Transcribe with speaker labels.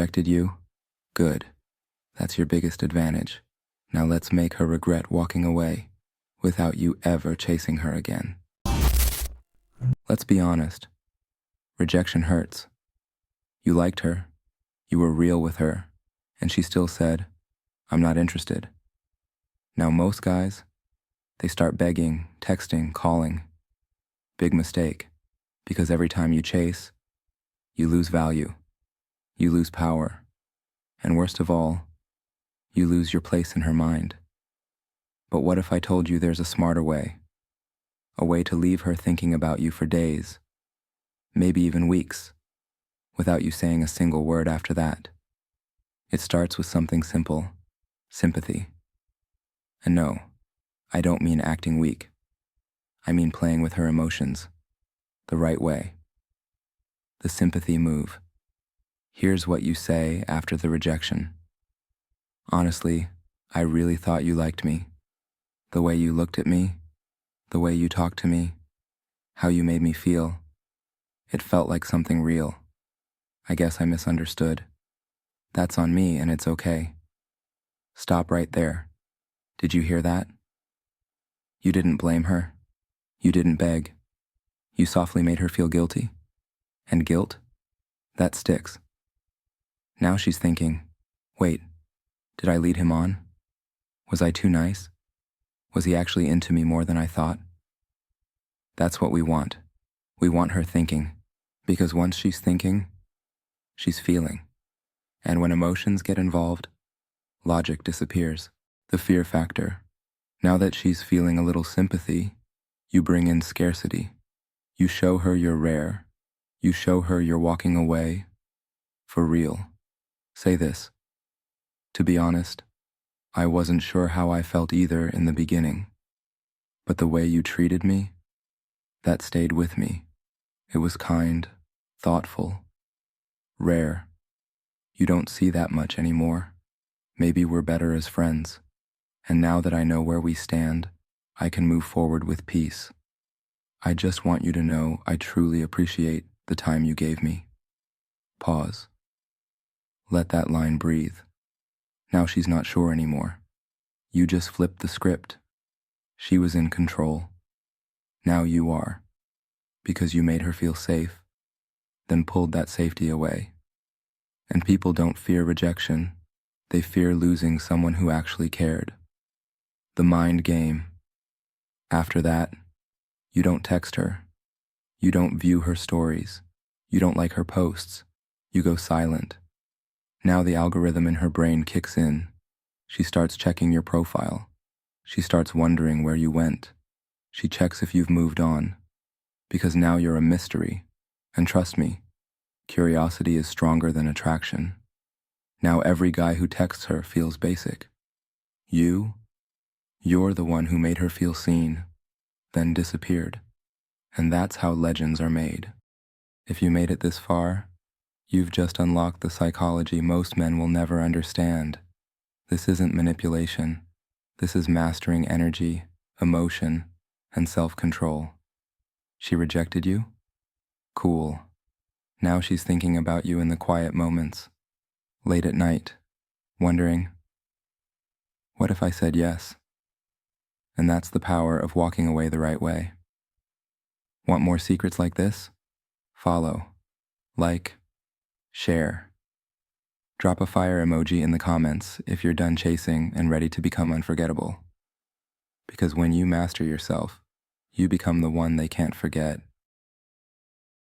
Speaker 1: rejected you? Good. That's your biggest advantage. Now let's make her regret walking away without you ever chasing her again. Let's be honest. Rejection hurts. You liked her. You were real with her. And she still said, I'm not interested. Now most guys, they start begging, texting, calling. Big mistake. Because every time you chase, you lose value. You lose power. And worst of all, you lose your place in her mind. But what if I told you there's a smarter way? A way to leave her thinking about you for days, maybe even weeks, without you saying a single word after that. It starts with something simple, sympathy. And no, I don't mean acting weak. I mean playing with her emotions, the right way. The sympathy move. Here's what you say after the rejection. Honestly, I really thought you liked me. The way you looked at me, the way you talked to me, how you made me feel. It felt like something real. I guess I misunderstood. That's on me and it's okay. Stop right there. Did you hear that? You didn't blame her. You didn't beg. You softly made her feel guilty. And guilt? That sticks. Now she's thinking, wait, did I lead him on? Was I too nice? Was he actually into me more than I thought? That's what we want. We want her thinking, because once she's thinking, she's feeling. And when emotions get involved, logic disappears. The fear factor. Now that she's feeling a little sympathy, you bring in scarcity. You show her you're rare. You show her you're walking away. For real. Say this. To be honest, I wasn't sure how I felt either in the beginning. But the way you treated me, that stayed with me. It was kind, thoughtful, rare. You don't see that much anymore. Maybe we're better as friends. And now that I know where we stand, I can move forward with peace. I just want you to know I truly appreciate the time you gave me. Pause. Let that line breathe. Now she's not sure anymore. You just flipped the script. She was in control. Now you are. Because you made her feel safe, then pulled that safety away. And people don't fear rejection. They fear losing someone who actually cared. The mind game. After that, you don't text her. You don't view her stories. You don't like her posts. You go silent. Now the algorithm in her brain kicks in. She starts checking your profile. She starts wondering where you went. She checks if you've moved on. Because now you're a mystery. And trust me, curiosity is stronger than attraction. Now every guy who texts her feels basic. You're the one who made her feel seen, then disappeared. And that's how legends are made. If you made it this far, you've just unlocked the psychology most men will never understand. This isn't manipulation. This is mastering energy, emotion, and self-control. She rejected you? Cool. Now she's thinking about you in the quiet moments, late at night, wondering, what if I said yes? And that's the power of walking away the right way. Want more secrets like this? Follow, like, share. Drop a fire emoji in the comments if you're done chasing and ready to become unforgettable. Because when you master yourself, you become the one they can't forget.